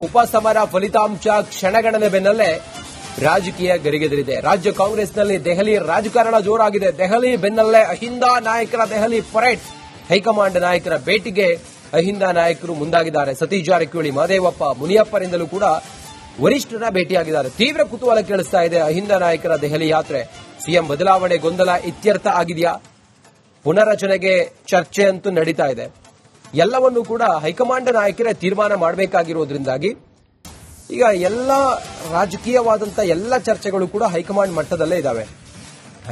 ಉಪಸಮರ ಫಲಿತಾಂಶ ಕ್ಷಣಗಣನೆ ಬೆನ್ನಲ್ಲೇ ರಾಜಕೀಯ ಗರಿಗೆದರಿದೆ. ರಾಜ್ಯ ಕಾಂಗ್ರೆಸ್ನಲ್ಲಿ ದೆಹಲಿ ರಾಜಕಾರಣ ಜೋರಾಗಿದೆ. ದೆಹಲಿ ಬೆನ್ನಲ್ಲೇ ಅಹಿಂದ ನಾಯಕರ ದೆಹಲಿ ಪರೇಡ್. ಹೈಕಮಾಂಡ್ ನಾಯಕರ ಭೇಟಿಗೆ ಅಹಿಂದ ನಾಯಕರು ಮುಂದಾಗಿದ್ದಾರೆ. ಸತೀಶ್ ಜಾರಕಿಹೊಳಿ, ಮಹದೇವಪ್ಪ, ಮುನಿಯಪ್ಪರಿಂದಲೂ ಕೂಡ ವರಿಷ್ಠರ ಭೇಟಿಯಾಗಿದ್ದಾರೆ. ತೀವ್ರ ಕುತೂಹಲ ಕೇಳಿಸ್ತಾ ಇದೆ ಅಹಿಂದ ನಾಯಕರ ದೆಹಲಿ ಯಾತ್ರೆ. ಸಿಎಂ ಬದಲಾವಣೆ ಗೊಂದಲ ಇತ್ಯರ್ಥ ಆಗಿದೆಯಾ? ಪುನರ್ರಚನೆಗೆ ಚರ್ಚೆ ಅಂತೂ ನಡೀತಾ ಇದೆ. ಎಲ್ಲವನ್ನೂ ಕೂಡ ಹೈಕಮಾಂಡ್ ನಾಯಕರೇ ತೀರ್ಮಾನ ಮಾಡಬೇಕಾಗಿರೋದ್ರಿಂದಾಗಿ ಈಗ ಎಲ್ಲ ರಾಜಕೀಯವಾದಂತಹ ಎಲ್ಲ ಚರ್ಚೆಗಳು ಕೂಡ ಹೈಕಮಾಂಡ್ ಮಟ್ಟದಲ್ಲೇ ಇದಾವೆ.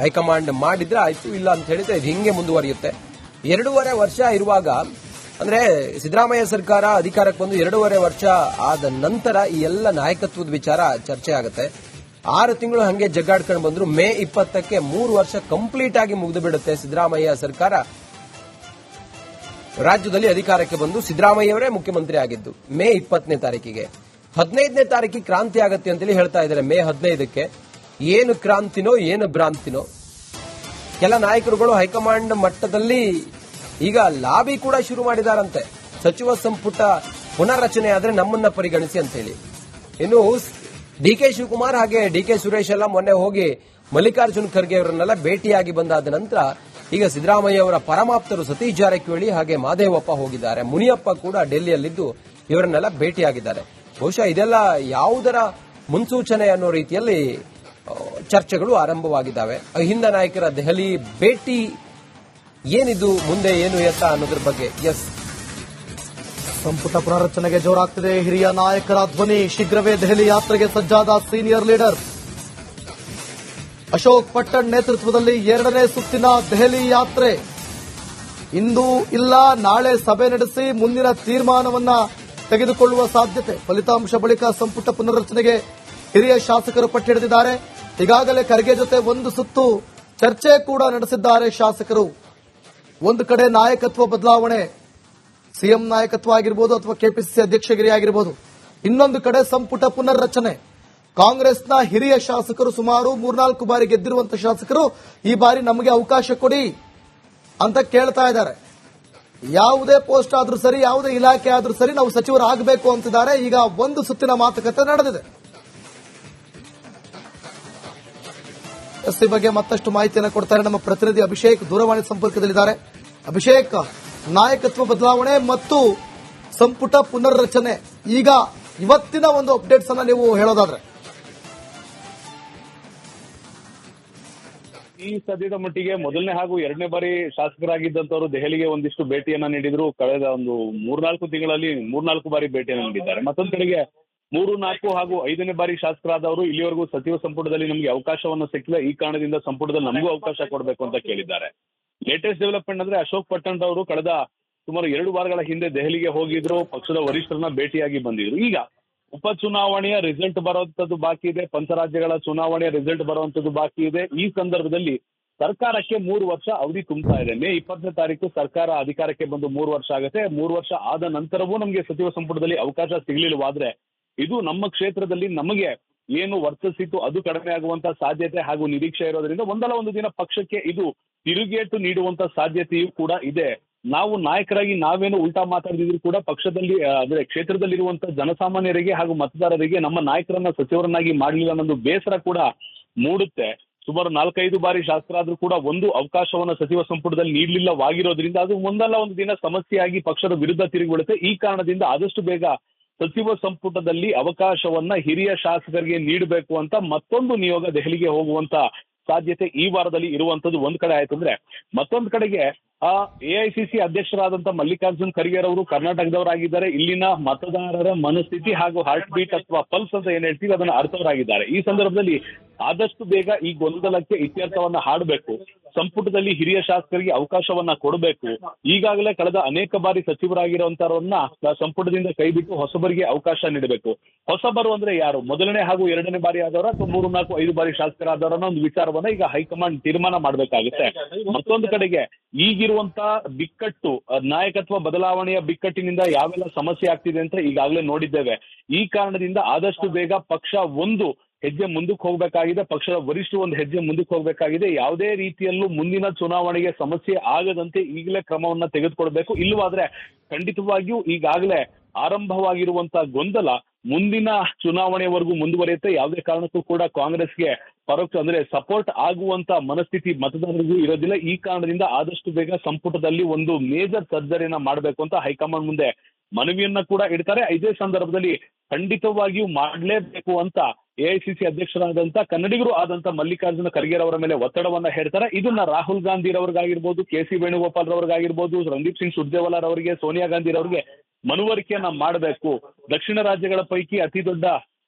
ಹೈಕಮಾಂಡ್ ಮಾಡಿದ್ರೆ ಆಯ್ತು, ಇಲ್ಲ ಅಂತ ಹೇಳಿದ್ರೆ ಇದು ಹಿಂಗೆ ಮುಂದುವರಿಯುತ್ತೆ. 2.5 ವರ್ಷ ಇರುವಾಗ, ಅಂದ್ರೆ ಸಿದ್ದರಾಮಯ್ಯ ಸರ್ಕಾರ ಅಧಿಕಾರಕ್ಕೆ ಬಂದು 2.5 ವರ್ಷ ಆದ ನಂತರ ಈ ಎಲ್ಲ ನಾಯಕತ್ವದ ವಿಚಾರ ಚರ್ಚೆ ಆಗುತ್ತೆ. 6 ತಿಂಗಳು ಹಂಗೆ ಜಗ್ಗಾಡ್ಕೊಂಡು ಬಂದ್ರು. ಮೇ 20ಕ್ಕೆ 3 ವರ್ಷ ಕಂಪ್ಲೀಟ್ ಆಗಿ ಮುಗಿದು ಬಿಡುತ್ತೆ. ಸಿದ್ದರಾಮಯ್ಯ ಸರ್ಕಾರ ರಾಜ್ಯದಲ್ಲಿ ಅಧಿಕಾರಕ್ಕೆ ಬಂದು ಸಿದ್ದರಾಮಯ್ಯವರೇ ಮುಖ್ಯಮಂತ್ರಿ ಆಗಿದ್ದು ಮೇ 20ನೇ ತಾರೀಕಿಗೆ. 15ನೇ ತಾರೀಕಿಗೆ ಕ್ರಾಂತಿ ಆಗತ್ತೆ ಅಂತೇಳಿ ಹೇಳ್ತಾ ಇದ್ದಾರೆ. ಮೇ 15ಕ್ಕೆ ಏನು ಕ್ರಾಂತಿನೋ ಏನು ಭ್ರಾಂತಿನೋ. ಕೆಲ ನಾಯಕರುಗಳು ಹೈಕಮಾಂಡ್ ಮಟ್ಟದಲ್ಲಿ ಈಗ ಲಾಬಿ ಕೂಡ ಶುರು ಮಾಡಿದಾರಂತೆ. ಸಚಿವ ಸಂಪುಟ ಪುನರ್ರಚನೆ ಆದ್ರೆ ನಮ್ಮನ್ನ ಪರಿಗಣಿಸಿ ಅಂತ ಹೇಳಿ. ಇನ್ನು ಡಿಕೆ ಶಿವಕುಮಾರ್ ಹಾಗೆ ಡಿಕೆ ಸುರೇಶ್ ಎಲ್ಲ ಮೊನ್ನೆ ಹೋಗಿ ಮಲ್ಲಿಕಾರ್ಜುನ್ ಖರ್ಗೆ ಅವರನ್ನೆಲ್ಲ ಭೇಟಿಯಾಗಿ ಬಂದಾದ ನಂತರ ಈಗ ಸಿದ್ದರಾಮಯ್ಯ ಅವರ ಪರಮಾಪ್ತರು ಸತೀಶ್ ಜಾರಕಿಹೊಳಿ ಹಾಗೆ ಮಹದೇವಪ್ಪ ಹೋಗಿದ್ದಾರೆ. ಮುನಿಯಪ್ಪ ಕೂಡ ಡೆಲ್ಲಿಯಲ್ಲಿದ್ದು ಇವರನ್ನೆಲ್ಲ ಭೇಟಿಯಾಗಿದ್ದಾರೆ. ಬಹುಶಃ ಇದೆಲ್ಲ ಯಾವುದರ ಮುನ್ಸೂಚನೆ ಅನ್ನೋ ರೀತಿಯಲ್ಲಿ ಚರ್ಚೆಗಳು ಆರಂಭವಾಗಿದ್ದಾವೆ. ಅಹಿಂದ ನಾಯಕರ ದೆಹಲಿ ಭೇಟಿ ಏನಿದು, ಮುಂದೆ ಏನು ಎತ್ತ ಅನ್ನೋದ್ರ ಬಗ್ಗೆ. ಎಸ್, ಸಂಪುಟ ಪುನರ್ರಚನೆಗೆ ಜೋರಾಗ್ತಿದೆ. ಹಿರಿಯ ನಾಯಕರ ಧ್ವನಿ. ಶೀಘ್ರವೇ ದೆಹಲಿ ಯಾತ್ರೆಗೆ ಸಜ್ಜಾದ ಸೀನಿಯರ್ ಲೀಡರ್ ಅಶೋಕ್ ಪಟ್ಟಣ್ ನೇತೃತ್ವದಲ್ಲಿ 2ನೇ ಸುತ್ತಿನ ದೆಹಲಿ ಯಾತ್ರೆ. ಇಂದು ಇಲ್ಲ ನಾಳೆ ಸಭೆ ನಡೆಸಿ ಮುಂದಿನ ತೀರ್ಮಾನವನ್ನ ತೆಗೆದುಕೊಳ್ಳುವ ಸಾಧ್ಯತೆ. ಫಲಿತಾಂಶ ಬಳಿಕ ಸಂಪುಟ ಪುನರ್ರಚನೆಗೆ ಹಿರಿಯ ಶಾಸಕರು ಪಟ್ಟು ಹಿಡಿದಿದ್ದಾರೆ. ಈಗಾಗಲೇ ಖರ್ಗೆ ಜೊತೆ ಒಂದು ಸುತ್ತು ಚರ್ಚೆ ಕೂಡ ನಡೆಸಿದ್ದಾರೆ ಶಾಸಕರು. ಒಂದು ಕಡೆ ನಾಯಕತ್ವ ಬದಲಾವಣೆ, ಸಿಎಂ ನಾಯಕತ್ವ ಆಗಿರಬಹುದು ಅಥವಾ ಕೆಪಿಸಿಸಿ ಅಧ್ಯಕ್ಷಗಿರಿ ಆಗಿರಬಹುದು. ಇನ್ನೊಂದು ಕಡೆ ಸಂಪುಟ ಪುನರ್ರಚನೆ. ಕಾಂಗ್ರೆಸ್ನ ಹಿರಿಯ ಶಾಸಕರು, ಸುಮಾರು 3-4 ಬಾರಿ ಗೆದ್ದಿರುವಂತಹ ಶಾಸಕರು, ಈ ಬಾರಿ ನಮಗೆ ಅವಕಾಶ ಕೊಡಿ ಅಂತ ಕೇಳ್ತಾ ಇದ್ದಾರೆ. ಯಾವುದೇ ಪೋಸ್ಟ್ ಆದ್ರೂ ಸರಿ, ಯಾವುದೇ ಇಲಾಖೆ ಆದ್ರೂ ಸರಿ, ನಾವು ಸಚಿವರಾಗಬೇಕು ಅಂತಿದ್ದಾರೆ. ಈಗ ಒಂದು ಸುತ್ತಿನ ಮಾತುಕತೆ ನಡೆದಿದೆ. ಈ ಬಗ್ಗೆ ಮತ್ತಷ್ಟು ಮಾಹಿತಿಯನ್ನು ಕೊಡ್ತಾರೆ ನಮ್ಮ ಪ್ರತಿನಿಧಿ ಅಭಿಷೇಕ್, ದೂರವಾಣಿ ಸಂಪರ್ಕದಲ್ಲಿದ್ದಾರೆ. ಅಭಿಷೇಕ್, ನಾಯಕತ್ವ ಬದಲಾವಣೆ ಮತ್ತು ಸಂಪುಟ ಪುನರ್ರಚನೆ, ಈಗ ಇವತ್ತಿನ ಒಂದು ಅಪ್ಡೇಟ್ಸ್ ಅನ್ನ ನೀವು ಹೇಳೋದಾದ್ರೆ. ಈ ಸದ್ಯದ ಮಟ್ಟಿಗೆ ಮೊದಲನೇ ಹಾಗೂ 2ನೇ ಬಾರಿ ಶಾಸಕರಾಗಿದ್ದಂತವರು ದೆಹಲಿಗೆ ಒಂದಿಷ್ಟು ಭೇಟಿಯನ್ನ ನೀಡಿದ್ರು. ಕಳೆದ ಒಂದು 3-4 ತಿಂಗಳಲ್ಲಿ 3-4 ಬಾರಿ ಭೇಟಿಯನ್ನ ನೀಡಿದ್ದಾರೆ. ಮತ್ತೊಂದು ಕಡೆಗೆ 3-4 ಹಾಗೂ 5ನೇ ಬಾರಿ ಶಾಸಕರಾದವರು ಇಲ್ಲಿವರೆಗೂ ಸಚಿವ ಸಂಪುಟದಲ್ಲಿ ನಮಗೆ ಅವಕಾಶವನ್ನು ಸಿಕ್ಕಿಲ್ಲ, ಈ ಕಾರಣದಿಂದ ಸಂಪುಟದಲ್ಲಿ ನಮಗೂ ಅವಕಾಶ ಕೊಡಬೇಕು ಅಂತ ಕೇಳಿದ್ದಾರೆ. ಲೇಟೆಸ್ಟ್ ಡೆವಲಪ್ಮೆಂಟ್ ಅಂದ್ರೆ ಅಶೋಕ್ ಪಟ್ಟಣ್ ಅವರು ಕಳೆದ ಸುಮಾರು 2 ವಾರಗಳ ಹಿಂದೆ ದೆಹಲಿಗೆ ಹೋಗಿದ್ರು, ಪಕ್ಷದ ವರಿಷ್ಠರನ್ನ ಭೇಟಿಯಾಗಿ ಬಂದಿದ್ರು. ಈಗ ಉಪಚುನಾವಣೆಯ ರಿಸಲ್ಟ್ ಬರುವಂತದ್ದು ಬಾಕಿ ಇದೆ, ಪಂಚರಾಜ್ಯಗಳ ಚುನಾವಣೆಯ ರಿಸಲ್ಟ್ ಬರುವಂತದ್ದು ಬಾಕಿ ಇದೆ. ಈ ಸಂದರ್ಭದಲ್ಲಿ ಸರ್ಕಾರಕ್ಕೆ 3 ವರ್ಷ ಅವಧಿ ತುಂಬುತ್ತಾ ಇದೆ. ಮೇ 20ನೇ ತಾರೀಕು ಸರ್ಕಾರ ಅಧಿಕಾರಕ್ಕೆ ಬಂದು 3 ವರ್ಷ ಆಗುತ್ತೆ. 3 ವರ್ಷ ಆದ ನಂತರವೂ ನಮಗೆ ಸಚಿವ ಸಂಪುಟದಲ್ಲಿ ಅವಕಾಶ ಸಿಗಲಿಲ್ಲವಾದ್ರೆ ಇದು ನಮ್ಮ ಕ್ಷೇತ್ರದಲ್ಲಿ ನಮಗೆ ಏನು ವರ್ತಿಸಿತ್ತು ಅದು ಕಡಿಮೆ ಆಗುವಂತ ಸಾಧ್ಯತೆ ಹಾಗೂ ನಿರೀಕ್ಷೆ ಇರೋದ್ರಿಂದ ಒಂದಲ್ಲ ಒಂದು ದಿನ ಪಕ್ಷಕ್ಕೆ ಇದು ತಿರುಗೇಟು ನೀಡುವಂತ ಸಾಧ್ಯತೆಯೂ ಕೂಡ ಇದೆ. ನಾವು ನಾಯಕರಾಗಿ ನಾವೇನು ಉಲ್ಟಾ ಮಾತಾಡಿದ್ರು ಕೂಡ ಪಕ್ಷದಲ್ಲಿ ಅಂದ್ರೆ ಕ್ಷೇತ್ರದಲ್ಲಿರುವಂತಹ ಜನಸಾಮಾನ್ಯರಿಗೆ ಹಾಗೂ ಮತದಾರರಿಗೆ ನಮ್ಮ ನಾಯಕರನ್ನ ಸಚಿವರನ್ನಾಗಿ ಮಾಡಲಿಲ್ಲ ಅನ್ನೋದು ಬೇಸರ ಕೂಡ ಮೂಡುತ್ತೆ. ಸುಮಾರು 4-5 ಬಾರಿ ಶಾಸಕರಾದ್ರೂ ಕೂಡ ಒಂದು ಅವಕಾಶವನ್ನ ಸಚಿವ ಸಂಪುಟದಲ್ಲಿ ನೀಡಲಿಲ್ಲವಾಗಿರೋದ್ರಿಂದ ಅದು ಒಂದಲ್ಲ ಒಂದು ದಿನ ಸಮಸ್ಯೆಯಾಗಿ ಪಕ್ಷದ ವಿರುದ್ಧ ತಿರುಗಿಬಿಡುತ್ತೆ. ಈ ಕಾರಣದಿಂದ ಆದಷ್ಟು ಬೇಗ ಸಚಿವ ಸಂಪುಟದಲ್ಲಿ ಅವಕಾಶವನ್ನ ಹಿರಿಯ ಶಾಸಕರಿಗೆ ನೀಡಬೇಕು ಅಂತ ಮತ್ತೊಂದು ನಿಯೋಗ ದೆಹಲಿಗೆ ಹೋಗುವಂತ ಸಾಧ್ಯತೆ ಈ ವಾರದಲ್ಲಿ ಇರುವಂತದ್ದು ಒಂದ್ ಕಡೆ ಆಯ್ತು. ಅಂದ್ರೆ ಮತ್ತೊಂದು ಕಡೆಗೆ ಎಐಸಿಸಿ ಅಧ್ಯಕ್ಷರಾದಂತಹ ಮಲ್ಲಿಕಾರ್ಜುನ್ ಖರ್ಗೆ ಅವರು ಕರ್ನಾಟಕದವರಾಗಿದ್ದಾರೆ. ಇಲ್ಲಿನ ಮತದಾರರ ಮನಸ್ಥಿತಿ ಹಾಗೂ ಹಾರ್ಟ್ ಬೀಟ್ ಅಥವಾ ಪಲ್ಸ್ ಅಂತ ಏನ್ ಹೇಳ್ತೀವಿ ಅದನ್ನ ಅರ್ಥವರಾಗಿದ್ದಾರೆ. ಈ ಸಂದರ್ಭದಲ್ಲಿ ಆದಷ್ಟು ಬೇಗ ಈ ಗೊಂದಲಕ್ಕೆ ಇತ್ಯರ್ಥವನ್ನ ಹಾಡಬೇಕು. ಸಂಪುಟದಲ್ಲಿ ಹಿರಿಯ ಶಾಸಕರಿಗೆ ಅವಕಾಶವನ್ನ ಕೊಡಬೇಕು. ಈಗಾಗಲೇ ಕಳೆದ ಅನೇಕ ಬಾರಿ ಸಚಿವರಾಗಿರುವಂತವರನ್ನ ಸಂಪುಟದಿಂದ ಕೈಬಿಟ್ಟು ಹೊಸಬರಿಗೆ ಅವಕಾಶ ನೀಡಬೇಕು. ಹೊಸಬರು ಅಂದ್ರೆ ಯಾರು? ಮೊದಲನೇ ಹಾಗೂ 2ನೇ ಬಾರಿ ಆದವರ ಅಥವಾ 3-4-5 ಬಾರಿ ಶಾಸಕರಾದವರನ್ನ ಒಂದು ವಿಚಾರವನ್ನ ಈಗ ಹೈಕಮಾಂಡ್ ತೀರ್ಮಾನ ಮಾಡಬೇಕಾಗುತ್ತೆ. ಮತ್ತೊಂದು ಕಡೆಗೆ ಈಗಿರುವಂತ ಬಿಕ್ಕಟ್ಟು, ನಾಯಕತ್ವ ಬದಲಾವಣೆಯ ಬಿಕ್ಕಟ್ಟಿನಿಂದ ಯಾವೆಲ್ಲ ಸಮಸ್ಯೆ ಆಗ್ತಿದೆ ಅಂತ ಈಗಾಗಲೇ ನೋಡಿದ್ದೇವೆ. ಈ ಕಾರಣದಿಂದ ಆದಷ್ಟು ಬೇಗ ಪಕ್ಷ ಒಂದು ಹೆಜ್ಜೆ ಮುಂದಕ್ಕೆ ಹೋಗಬೇಕಾಗಿದೆ. ಪಕ್ಷದ ವರಿಷ್ಠರು ಒಂದು ಹೆಜ್ಜೆ ಮುಂದಕ್ಕೆ ಹೋಗಬೇಕಾಗಿದೆ. ಯಾವುದೇ ರೀತಿಯಲ್ಲೂ ಮುಂದಿನ ಚುನಾವಣೆಗೆ ಸಮಸ್ಯೆ ಆಗದಂತೆ ಈಗಲೇ ಕ್ರಮವನ್ನ ತೆಗೆದುಕೊಳ್ಬೇಕು. ಇಲ್ಲವಾದ್ರೆ ಖಂಡಿತವಾಗಿಯೂ ಈಗಾಗಲೇ ಆರಂಭವಾಗಿರುವಂತಹ ಗೊಂದಲ ಮುಂದಿನ ಚುನಾವಣೆವರೆಗೂ ಮುಂದುವರಿಯುತ್ತೆ. ಯಾವುದೇ ಕಾರಣಕ್ಕೂ ಕೂಡ ಕಾಂಗ್ರೆಸ್ಗೆ ಪರೋಕ್ಷ ಅಂದ್ರೆ ಸಪೋರ್ಟ್ ಆಗುವಂತ ಮನಸ್ಥಿತಿ ಮತದಾರರಿಗೂ ಇರೋದಿಲ್ಲ. ಈ ಕಾರಣದಿಂದ ಆದಷ್ಟು ಬೇಗ ಸಂಪುಟದಲ್ಲಿ ಒಂದು ಮೇಜರ್ ಸರ್ಜರಿಯನ್ನ ಮಾಡಬೇಕು ಅಂತ ಹೈಕಮಾಂಡ್ ಮುಂದೆ ಮನವಿಯನ್ನ ಕೂಡ ಇಡ್ತಾರೆ. ಇದೇ ಸಂದರ್ಭದಲ್ಲಿ ಖಂಡಿತವಾಗಿಯೂ ಮಾಡಲೇಬೇಕು ಅಂತ ಎಐಸಿಸಿ ಅಧ್ಯಕ್ಷರಾದಂತ ಕನ್ನಡಿಗರು ಆದಂತ ಮಲ್ಲಿಕಾರ್ಜುನ ಖರ್ಗೆ ಅವರ ಮೇಲೆ ಒತ್ತಡವನ್ನ ಹೇರ್ತಾರೆ. ಇದನ್ನ ರಾಹುಲ್ ಗಾಂಧಿ ರವರಿಗಾಗಿರ್ಬೋದು, ಕೆ.ಸಿ. ವೇಣುಗೋಪಾಲ್ ರವರಿಗಾಗಿರ್ಬೋದು, ರಣದೀಪ್ ಸಿಂಗ್ ಸುರ್ಜೇವಾಲಾ ಅವರಿಗೆ, ಸೋನಿಯಾ ಗಾಂಧಿ ಅವರಿಗೆ ಮನವರಿಕೆಯನ್ನ ಮಾಡಬೇಕು. ದಕ್ಷಿಣ ರಾಜ್ಯಗಳ ಪೈಕಿ ಅತಿ ದೊಡ್ಡ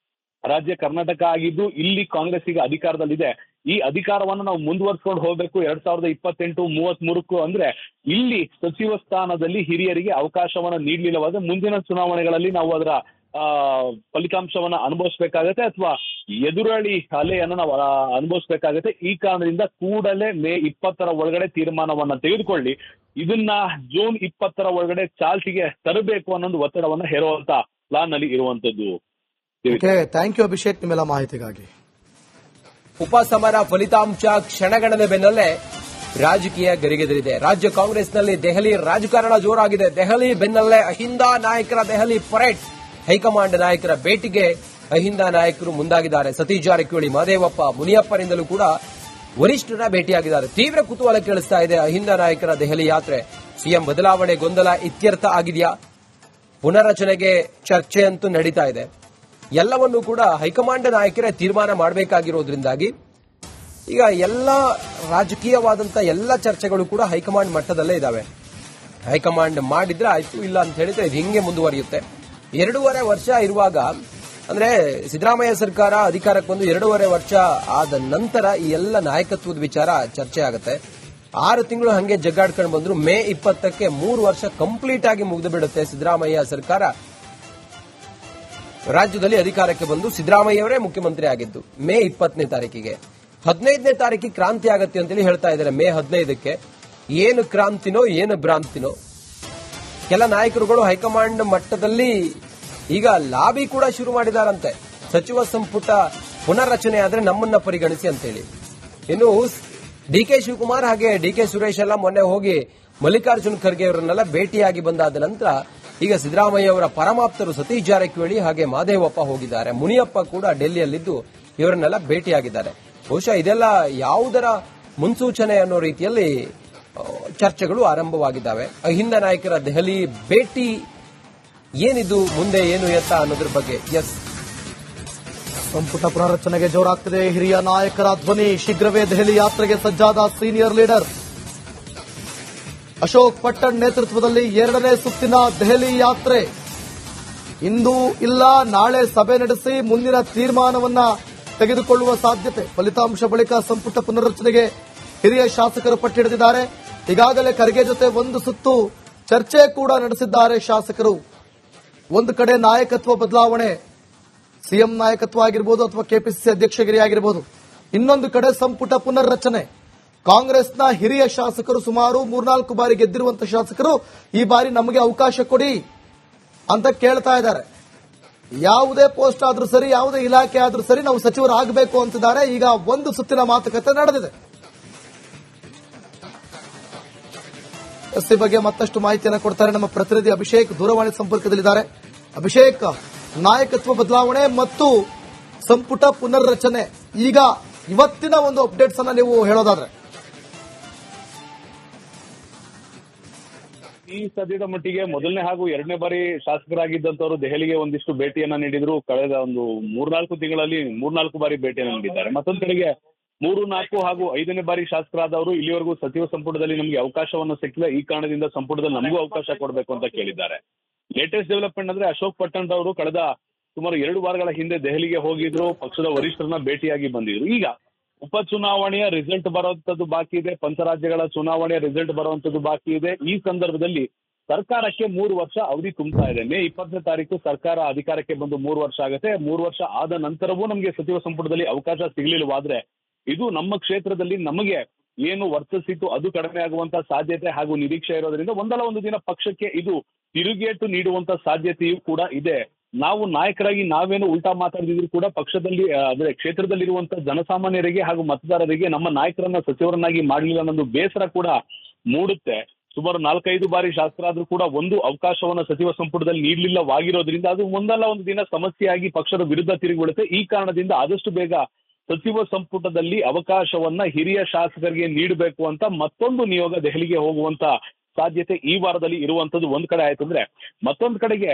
ರಾಜ್ಯ ಕರ್ನಾಟಕ ಆಗಿದ್ದು ಇಲ್ಲಿ ಕಾಂಗ್ರೆಸ್ ಈಗ ಅಧಿಕಾರದಲ್ಲಿದೆ. ಈ ಅಧಿಕಾರವನ್ನು ನಾವು ಮುಂದುವರ್ಸ್ಕೊಂಡು ಹೋಗ್ಬೇಕು 2028-33 ಅಂದ್ರೆ ಇಲ್ಲಿ ಸಚಿವ ಸ್ಥಾನದಲ್ಲಿ ಹಿರಿಯರಿಗೆ ಅವಕಾಶವನ್ನ ನೀಡಲಿಲ್ಲವಾದ್ರೆ ಮುಂದಿನ ಚುನಾವಣೆಗಳಲ್ಲಿ ನಾವು ಅದರ ಫಲಿತಾಂಶವನ್ನ ಅನುಭವಿಸಬೇಕಾಗತ್ತೆ ಅಥವಾ ಎದುರಾಳಿ ಅಲೆಯನ್ನು ನಾವು ಅನುಭವಿಸಬೇಕಾಗತ್ತೆ. ಈ ಕಾರಣದಿಂದ ಕೂಡಲೇ ಮೇ 20 ಒಳಗಡೆ ತೀರ್ಮಾನವನ್ನ ತೆಗೆದುಕೊಳ್ಳಿ, ಇದನ್ನ ಜೂನ್ 20 ಒಳಗಡೆ ಚಾಲ್ತಿಗೆ ತರಬೇಕು ಅನ್ನೊಂದು ಒತ್ತಡವನ್ನ ಹೇರುವಂತ ಪ್ಲಾನ್ ನಲ್ಲಿ ಇರುವಂತದ್ದು. ಥ್ಯಾಂಕ್ ಯು ಅಭಿಷೇಕ್, ನಿಮ್ಮೆಲ್ಲ ಮಾಹಿತಿಗಾಗಿ. ಉಪಸಮರ ಫಲಿತಾಂಶ ಕ್ಷಣಗಣನೆ ಬೆನ್ನಲ್ಲೇ ರಾಜಕೀಯ ಗರಿಗೆದರಿದೆ. ರಾಜ್ಯ ಕಾಂಗ್ರೆಸ್ನಲ್ಲಿ ದೆಹಲಿ ರಾಜಕಾರಣ ಜೋರಾಗಿದೆ. ದೆಹಲಿ ಬೆನ್ನಲ್ಲೇ ಅಹಿಂದ ನಾಯಕರ ದೆಹಲಿ ಪರೇಡ್. ಹೈಕಮಾಂಡ್ ನಾಯಕರ ಭೇಟಿಗೆ ಅಹಿಂದ ನಾಯಕರು ಮುಂದಾಗಿದ್ದಾರೆ. ಸತೀಶ್ ಜಾರಕಿಹೊಳಿ, ಮಹದೇವಪ್ಪ, ಮುನಿಯಪ್ಪರಿಂದಲೂ ಕೂಡ ವರಿಷ್ಠರ ಭೇಟಿಯಾಗಿದ್ದಾರೆ. ತೀವ್ರ ಕುತೂಹಲ ಕೇಳಿಸ್ತಾ ಇದೆ ಅಹಿಂದ ನಾಯಕರ ದೆಹಲಿ ಯಾತ್ರೆ. ಸಿಎಂ ಬದಲಾವಣೆ ಗೊಂದಲ ಇತ್ಯರ್ಥ ಆಗಿದೆಯಾ? ಪುನರಚನೆಗೆ ಚರ್ಚೆ ಅಂತೂ ನಡೀತಾ ಇದೆ. ಎಲ್ಲವನ್ನೂ ಕೂಡ ಹೈಕಮಾಂಡ್ ನಾಯಕರೇ ತೀರ್ಮಾನ ಮಾಡಬೇಕಾಗಿರೋದ್ರಿಂದಾಗಿ ಈಗ ಎಲ್ಲ ರಾಜಕೀಯವಾದಂಥ ಎಲ್ಲ ಚರ್ಚೆಗಳು ಕೂಡ ಹೈಕಮಾಂಡ್ ಮಟ್ಟದಲ್ಲೇ ಇದ್ದಾವೆ. ಹೈಕಮಾಂಡ್ ಮಾಡಿದ್ರೆ ಆಯ್ತು, ಇಲ್ಲ ಅಂತ ಹೇಳಿದ್ರೆ ಇದು ಹಿಂಗೆ ಮುಂದುವರಿಯುತ್ತೆ. 2.5 ವರ್ಷ ಇರುವಾಗ ಅಂದ್ರೆ ಸಿದ್ದರಾಮಯ್ಯ ಸರ್ಕಾರ ಅಧಿಕಾರಕ್ಕೆ ಬಂದು 2.5 ವರ್ಷ ಆದ ನಂತರ ಈ ಎಲ್ಲ ನಾಯಕತ್ವದ ವಿಚಾರ ಚರ್ಚೆ ಆಗುತ್ತೆ. 6 ತಿಂಗಳು ಹಂಗೆ ಜಗ್ಗಾಡ್ಕೊಂಡು ಬಂದ್ರು. ಮೇ 20ಕ್ಕೆ 3 ವರ್ಷ ಕಂಪ್ಲೀಟ್ ಆಗಿ ಮುಗಿದು ಬಿಡುತ್ತೆ. ಸಿದ್ದರಾಮಯ್ಯ ಸರ್ಕಾರ ರಾಜ್ಯದಲ್ಲಿ ಅಧಿಕಾರಕ್ಕೆ ಬಂದು ಸಿದ್ದರಾಮಯ್ಯವರೇ ಮುಖ್ಯಮಂತ್ರಿ ಆಗಿದ್ದು ಮೇ 20ನೇ ತಾರೀಕಿಗೆ. 15ನೇ ತಾರೀಕಿಗೆ ಕ್ರಾಂತಿ ಆಗತ್ತೆ ಅಂತೇಳಿ ಹೇಳ್ತಾ ಇದ್ದಾರೆ. ಮೇ 15ಕ್ಕೆ ಏನು ಕ್ರಾಂತಿನೋ ಏನು ಭ್ರಾಂತಿನೋ. ಕೆಲ ನಾಯಕರುಗಳು ಹೈಕಮಾಂಡ್ ಮಟ್ಟದಲ್ಲಿ ಈಗ ಲಾಬಿ ಕೂಡ ಶುರು ಮಾಡಿದಾರಂತೆ. ಸಚಿವ ಸಂಪುಟ ಪುನರ್ರಚನೆ ಆದ್ರೆ ನಮ್ಮನ್ನ ಪರಿಗಣಿಸಿ ಅಂತೇಳಿ. ಇನ್ನು ಡಿಕೆ ಶಿವಕುಮಾರ್ ಹಾಗೆ ಡಿಕೆ ಸುರೇಶ್ ಎಲ್ಲ ಮೊನ್ನೆ ಹೋಗಿ ಮಲ್ಲಿಕಾರ್ಜುನ ಖರ್ಗೆ ಅವರನ್ನೆಲ್ಲ ಭೇಟಿಯಾಗಿ ಬಂದಾದ ನಂತರ ಈಗ ಸಿದ್ದರಾಮಯ್ಯ ಅವರ ಪರಮಾಪ್ತರು ಸತೀಶ್ ಜಾರಕಿಹೊಳಿ ಹಾಗೆ ಮಹದೇವಪ್ಪ ಹೋಗಿದ್ದಾರೆ. ಮುನಿಯಪ್ಪ ಕೂಡ ಡೆಲ್ಲಿಯಲ್ಲಿದ್ದು ಇವರನ್ನೆಲ್ಲ ಭೇಟಿಯಾಗಿದ್ದಾರೆ. ಬಹುಶಃ ಇದೆಲ್ಲ ಯಾವುದರ ಮುನ್ಸೂಚನೆ ಅನ್ನೋ ರೀತಿಯಲ್ಲಿ ಚರ್ಚೆಗಳು ಆರಂಭವಾಗಿದ್ದಾವೆ. ಅಹಿಂದ ನಾಯಕರ ದೆಹಲಿ ಭೇಟಿ ಏನಿದು, ಮುಂದೆ ಏನು ಎತ್ತ ಅನ್ನೋದ್ರ ಬಗ್ಗೆ. ಎಸ್, ಸಂಪುಟ ಪುನರ್ರಚನೆಗೆ ಜೋರಾಗ್ತಿದೆ. ಹಿರಿಯ ನಾಯಕರ ಧ್ವನಿ. ಶೀಘ್ರವೇ ದೆಹಲಿ ಯಾತ್ರೆಗೆ ಸಜ್ಜಾದ ಸೀನಿಯರ್ ಲೀಡರ್ ಅಶೋಕ್ ಪಟ್ಟಣ್ ನೇತೃತ್ವದಲ್ಲಿ 2ನೇ ಸುತ್ತಿನ ದೆಹಲಿ ಯಾತ್ರೆ. ಇಂದು ಇಲ್ಲ ನಾಳೆ ಸಭೆ ನಡೆಸಿ ಮುಂದಿನ ತೀರ್ಮಾನವನ್ನ ತೆಗೆದುಕೊಳ್ಳುವ ಸಾಧ್ಯತೆ. ಫಲಿತಾಂಶ ಬಳಿಕ ಸಂಪುಟ ಪುನರ್ರಚನೆಗೆ ಹಿರಿಯ ಶಾಸಕರು ಪಟ್ಟಿಡಿದಿದ್ದಾರೆ. ಈಗಾಗಲೇ ಖರ್ಗೆ ಜೊತೆ ಒಂದು ಸುತ್ತು ಚರ್ಚೆ ಕೂಡ ನಡೆಸಿದ್ದಾರೆ ಶಾಸಕರು. ಒಂದು ಕಡೆ ನಾಯಕತ್ವ ಬದಲಾವಣೆ, ಸಿಎಂ ನಾಯಕತ್ವ ಆಗಿರಬಹುದು ಅಥವಾ ಕೆಪಿಸಿಸಿ ಅಧ್ಯಕ್ಷಗಿರಿ ಆಗಿರಬಹುದು. ಇನ್ನೊಂದು ಕಡೆ ಸಂಪುಟ ಪುನರ್ರಚನೆ. ಕಾಂಗ್ರೆಸ್ನ ಹಿರಿಯ ಶಾಸಕರು ಸುಮಾರು 3-4 ಬಾರಿ ಗೆದ್ದಿರುವಂತಹ ಶಾಸಕರು ಈ ಬಾರಿ ನಮಗೆ ಅವಕಾಶ ಕೊಡಿ ಅಂತ ಕೇಳ್ತಾ ಇದ್ದಾರೆ. ಯಾವುದೇ ಪೋಸ್ಟ್ ಆದ್ರೂ ಸರಿ, ಯಾವುದೇ ಇಲಾಖೆ ಆದ್ರೂ ಸರಿ, ನಾವು ಸಚಿವರಾಗಬೇಕು ಅಂತಿದ್ದಾರೆ. ಈಗ ಒಂದು ಸುತ್ತಿನ ಮಾತುಕತೆ ನಡೆದಿದೆ. ಈ ಬಗ್ಗೆ ಮತ್ತಷ್ಟು ಮಾಹಿತಿಯನ್ನು ಕೊಡ್ತಾರೆ ನಮ್ಮ ಪ್ರತಿನಿಧಿ ಅಭಿಷೇಕ್, ದೂರವಾಣಿ ಸಂಪರ್ಕದಲ್ಲಿದ್ದಾರೆ. ಅಭಿಷೇಕ್, ನಾಯಕತ್ವ ಬದಲಾವಣೆ ಮತ್ತು ಸಂಪುಟ ಪುನರ್ರಚನೆ, ಈಗ ಇವತ್ತಿನ ಒಂದು ಅಪ್ಡೇಟ್ಸ್ ಅನ್ನ ನೀವು ಹೇಳೋದಾದ್ರೆ. ಈ ಸದ್ಯದ ಮಟ್ಟಿಗೆ ಮೊದಲನೇ ಹಾಗೂ 2ನೇ ಬಾರಿ ಶಾಸಕರಾಗಿದ್ದಂತವರು ದೆಹಲಿಗೆ ಒಂದಿಷ್ಟು ಭೇಟಿಯನ್ನ ನೀಡಿದ್ರು. ಕಳೆದ ಒಂದು 3-4 ತಿಂಗಳಲ್ಲಿ 3-4 ಬಾರಿ ಭೇಟಿಯನ್ನ ನೀಡಿದ್ದಾರೆ. ಮತ್ತೊಂದು ಕಡೆಗೆ 3, 4 ಹಾಗೂ 5ನೇ ಬಾರಿ ಶಾಸಕರಾದವರು ಇಲ್ಲಿವರೆಗೂ ಸಚಿವ ಸಂಪುಟದಲ್ಲಿ ನಮಗೆ ಅವಕಾಶವನ್ನು ಸಿಕ್ಕಿಲ್ಲ. ಈ ಕಾರಣದಿಂದ ಸಂಪುಟದಲ್ಲಿ ನಮಗೂ ಅವಕಾಶ ಕೊಡಬೇಕು ಅಂತ ಕೇಳಿದ್ದಾರೆ. ಲೇಟೆಸ್ಟ್ ಡೆವಲಪ್ಮೆಂಟ್ ಅಂದ್ರೆ ಅಶೋಕ್ ಪಟ್ಟಣ್ ಅವರು ಕಳೆದ ಸುಮಾರು 2 ವಾರಗಳ ಹಿಂದೆ ದೆಹಲಿಗೆ ಹೋಗಿದ್ರು. ಪಕ್ಷದ ವರಿಷ್ಠರನ್ನ ಭೇಟಿಯಾಗಿ ಬಂದಿದ್ರು. ಈಗ ಉಪಚುನಾವಣೆಯ ರಿಸಲ್ಟ್ ಬರುವಂತದ್ದು ಬಾಕಿ ಇದೆ. ಪಂಚರಾಜ್ಯಗಳ ಚುನಾವಣೆಯ ರಿಸಲ್ಟ್ ಬರುವಂತದ್ದು ಬಾಕಿ ಇದೆ. ಈ ಸಂದರ್ಭದಲ್ಲಿ ಸರ್ಕಾರಕ್ಕೆ 3 ವರ್ಷ ಅವಧಿ ತುಂಬುತ್ತಾ ಇದೆ. ಮೇ 20ನೇ ತಾರೀಕು ಸರ್ಕಾರ ಅಧಿಕಾರಕ್ಕೆ ಬಂದು 3 ವರ್ಷ ಆಗುತ್ತೆ. 3 ವರ್ಷ ಆದ ನಂತರವೂ ನಮಗೆ ಸಚಿವ ಸಂಪುಟದಲ್ಲಿ ಅವಕಾಶ ಸಿಗಲಿಲ್ಲವಾದ್ರೆ ಇದು ನಮ್ಮ ಕ್ಷೇತ್ರದಲ್ಲಿ ನಮಗೆ ಏನು ವರ್ತಿಸಿತ್ತು ಅದು ಕಡಿಮೆ ಆಗುವಂತ ಸಾಧ್ಯತೆ ಹಾಗೂ ನಿರೀಕ್ಷೆ ಇರೋದ್ರಿಂದ ಒಂದಲ್ಲ ಒಂದು ದಿನ ಪಕ್ಷಕ್ಕೆ ಇದು ತಿರುಗೇಟು ನೀಡುವಂತ ಸಾಧ್ಯತೆಯೂ ಕೂಡ ಇದೆ. ನಾವು ನಾಯಕರಾಗಿ ನಾವೇನು ಉಲ್ಟಾ ಮಾತಾಡಿದ್ರು ಕೂಡ ಪಕ್ಷದಲ್ಲಿ ಅಂದ್ರೆ ಕ್ಷೇತ್ರದಲ್ಲಿರುವಂತಹ ಜನಸಾಮಾನ್ಯರಿಗೆ ಹಾಗೂ ಮತದಾರರಿಗೆ ನಮ್ಮ ನಾಯಕರನ್ನ ಸಚಿವರನ್ನಾಗಿ ಮಾಡಲಿಲ್ಲ ಅನ್ನೋದು ಬೇಸರ ಕೂಡ ಮೂಡುತ್ತೆ. ಸುಮಾರು 4-5 ಬಾರಿ ಶಾಸಕರಾದ್ರೂ ಕೂಡ ಒಂದು ಅವಕಾಶವನ್ನ ಸಚಿವ ಸಂಪುಟದಲ್ಲಿ ನೀಡಲಿಲ್ಲವಾಗಿರೋದ್ರಿಂದ ಅದು ಒಂದಲ್ಲ ಒಂದು ದಿನ ಸಮಸ್ಯೆಯಾಗಿ ಪಕ್ಷದ ವಿರುದ್ಧ ತಿರುಗಿಬಿಡುತ್ತೆ. ಈ ಕಾರಣದಿಂದ ಆದಷ್ಟು ಬೇಗ ಸಚಿವ ಸಂಪುಟದಲ್ಲಿ ಅವಕಾಶವನ್ನ ಹಿರಿಯ ಶಾಸಕರಿಗೆ ನೀಡಬೇಕು ಅಂತ ಮತ್ತೊಂದು ನಿಯೋಗ ದೆಹಲಿಗೆ ಹೋಗುವಂತ ಸಾಧ್ಯತೆ ಈ ವಾರದಲ್ಲಿ ಇರುವಂತದ್ದು ಒಂದ್ ಕಡೆ ಆಯ್ತು ಅಂದ್ರೆ, ಮತ್ತೊಂದ್ ಕಡೆಗೆ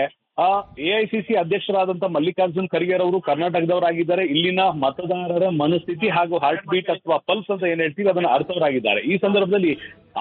ಎಐಸಿಸಿ ಅಧ್ಯಕ್ಷರಾದಂತ ಮಲ್ಲಿಕಾರ್ಜುನ್ ಖರ್ಗೆ ಅವರು ಕರ್ನಾಟಕದವರಾಗಿದ್ದಾರೆ. ಇಲ್ಲಿನ ಮತದಾರರ ಮನಸ್ಥಿತಿ ಹಾಗೂ ಹಾರ್ಟ್ ಬೀಟ್ ಅಥವಾ ಪಲ್ಸ್ ಅಂತ ಏನ್ ಹೇಳ್ತೀವಿ ಅದನ್ನ ಅರ್ಥವರಾಗಿದ್ದಾರೆ. ಈ ಸಂದರ್ಭದಲ್ಲಿ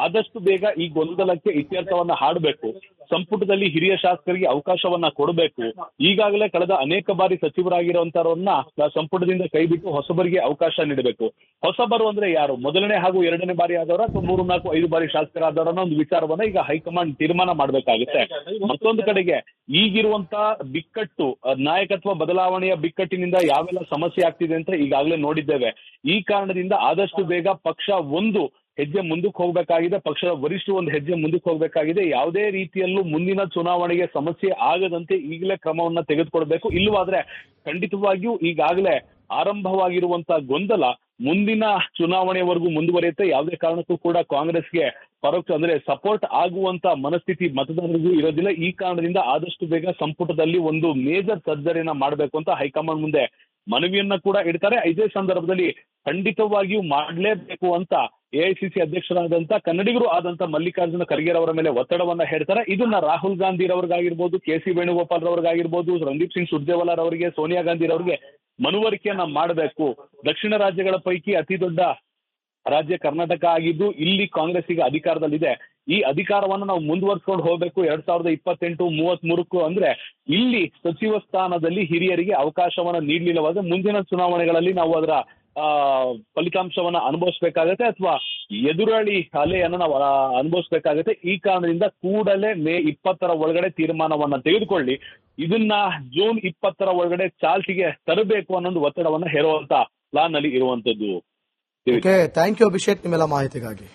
ಆದಷ್ಟು ಬೇಗ ಈ ಗೊಂದಲಕ್ಕೆ ಇತ್ಯರ್ಥವನ್ನ ಹಾಡಬೇಕು, ಸಂಪುಟದಲ್ಲಿ ಹಿರಿಯ ಶಾಸಕರಿಗೆ ಅವಕಾಶವನ್ನ ಕೊಡಬೇಕು. ಈಗಾಗಲೇ ಕಳೆದ ಅನೇಕ ಬಾರಿ ಸಚಿವರಾಗಿರುವಂತವರನ್ನ ಸಂಪುಟದಿಂದ ಕೈಬಿಟ್ಟು ಹೊಸಬರಿಗೆ ಅವಕಾಶ ನೀಡಬೇಕು. ಹೊಸಬರು ಅಂದ್ರೆ ಯಾರು? ಮೊದಲನೇ ಹಾಗೂ ಎರಡನೇ ಬಾರಿ ಆದವರ ಅಥವಾ 3-4-5 ಬಾರಿ ಶಾಸಕರಾದವರ ಒಂದು ವಿಚಾರವನ್ನ ಈಗ ಹೈಕಮಾಂಡ್ ತೀರ್ಮಾನ ಮಾಡಬೇಕಾಗುತ್ತೆ. ಮತ್ತೊಂದು ಕಡೆಗೆ ಈಗಿರುವಂತ ಬಿಕ್ಕಟ್ಟು, ನಾಯಕತ್ವ ಬದಲಾವಣೆಯ ಬಿಕ್ಕಟ್ಟಿನಿಂದ ಯಾವೆಲ್ಲ ಸಮಸ್ಯೆ ಆಗ್ತಿದೆ ಅಂತ ಈಗಾಗಲೇ ನೋಡಿದ್ದೇವೆ. ಈ ಕಾರಣದಿಂದ ಆದಷ್ಟು ಬೇಗ ಪಕ್ಷ ಒಂದು ಹೆಜ್ಜೆ ಮುಂದಕ್ಕೆ ಹೋಗಬೇಕಾಗಿದೆ, ಪಕ್ಷದ ವರಿಷ್ಠರು ಒಂದು ಹೆಜ್ಜೆ ಮುಂದಕ್ಕೆ ಹೋಗಬೇಕಾಗಿದೆ. ಯಾವುದೇ ರೀತಿಯಲ್ಲೂ ಮುಂದಿನ ಚುನಾವಣೆಗೆ ಸಮಸ್ಯೆ ಆಗದಂತೆ ಈಗಲೇ ಕ್ರಮವನ್ನ ತೆಗೆದುಕೊಳ್ಬೇಕು. ಇಲ್ಲವಾದ್ರೆ ಖಂಡಿತವಾಗಿಯೂ ಈಗಾಗಲೇ ಆರಂಭವಾಗಿರುವಂತಹ ಗೊಂದಲ ಮುಂದಿನ ಚುನಾವಣೆವರೆಗೂ ಮುಂದುವರಿಯುತ್ತೆ. ಯಾವುದೇ ಕಾರಣಕ್ಕೂ ಕೂಡ ಕಾಂಗ್ರೆಸ್ಗೆ ಪರೋಕ್ಷ ಅಂದ್ರೆ ಸಪೋರ್ಟ್ ಆಗುವಂತ ಮನಸ್ಥಿತಿ ಮತದಾರರಿಗೂ ಇರೋದಿಲ್ಲ. ಈ ಕಾರಣದಿಂದ ಆದಷ್ಟು ಬೇಗ ಸಂಪುಟದಲ್ಲಿ ಒಂದು ಮೇಜರ್ ಸರ್ಜರಿನ ಮಾಡಬೇಕು ಅಂತ ಹೈಕಮಾಂಡ್ ಮುಂದೆ ಮನವಿಯನ್ನ ಕೂಡ ಇಡ್ತಾರೆ. ಇದೇ ಸಂದರ್ಭದಲ್ಲಿ ಖಂಡಿತವಾಗಿಯೂ ಮಾಡಲೇಬೇಕು ಅಂತ ಎಐಸಿಸಿ ಅಧ್ಯಕ್ಷರಾದಂತ ಕನ್ನಡಿಗರು ಆದಂತ ಮಲ್ಲಿಕಾರ್ಜುನ ಖರ್ಗೆ ಅವರ ಮೇಲೆ ಒತ್ತಡವನ್ನ ಹೇರ್ತಾರೆ. ಇದನ್ನ ರಾಹುಲ್ ಗಾಂಧಿ ರವರಿಗಾಗಿರ್ಬೋದು, ಕೆ.ಸಿ. ವೇಣುಗೋಪಾಲ್ ರವರಿಗಾಗಿರ್ಬೋದು, ರಣದೀಪ್ ಸಿಂಗ್ ಸುರ್ಜೇವಾಲಾ ರವರಿಗೆ, ಸೋನಿಯಾ ಗಾಂಧಿ ರವರಿಗೆ ಮನವರಿಕೆಯನ್ನ ಮಾಡಬೇಕು. ದಕ್ಷಿಣ ರಾಜ್ಯಗಳ ಪೈಕಿ ಅತಿ ದೊಡ್ಡ ರಾಜ್ಯ ಕರ್ನಾಟಕ ಆಗಿದ್ದು ಇಲ್ಲಿ ಕಾಂಗ್ರೆಸ್ ಈಗ ಅಧಿಕಾರದಲ್ಲಿದೆ. ಈ ಅಧಿಕಾರವನ್ನು ನಾವು ಮುಂದುವರ್ಸ್ಕೊಂಡು ಹೋಗ್ಬೇಕು 2028-33 ಅಂದ್ರೆ ಇಲ್ಲಿ ಸಚಿವ ಸ್ಥಾನದಲ್ಲಿ ಹಿರಿಯರಿಗೆ ಅವಕಾಶವನ್ನ ನೀಡಲಿಲ್ಲವಾದ್ರೆ ಮುಂದಿನ ಚುನಾವಣೆಗಳಲ್ಲಿ ನಾವು ಅದರ ಫಲಿತಾಂಶವನ್ನ ಅನುಭವಿಸಬೇಕಾಗತ್ತೆ ಅಥವಾ ಎದುರಾಳಿ ಅಲೆಯನ್ನ ನಾವು ಅನುಭವಿಸಬೇಕಾಗತ್ತೆ. ಈ ಕಾರಣದಿಂದ ಕೂಡಲೇ ಮೇ 20 ಒಳಗಡೆ ತೀರ್ಮಾನವನ್ನ ತೆಗೆದುಕೊಳ್ಳಿ, ಇದನ್ನ ಜೂನ್ 20 ಒಳಗಡೆ ಚಾಲ್ತಿಗೆ ತರಬೇಕು ಅನ್ನೊಂದು ಒತ್ತಡವನ್ನ ಹೇರುವಂತ ಪ್ಲಾನ್ ಅಲ್ಲಿ ಇರುವಂತದ್ದು. ಥ್ಯಾಂಕ್ ಯು ಅಭಿಷೇಕ್ ನಿಮ್ಮೆಲ್ಲ ಮಾಹಿತಿಗಾಗಿ.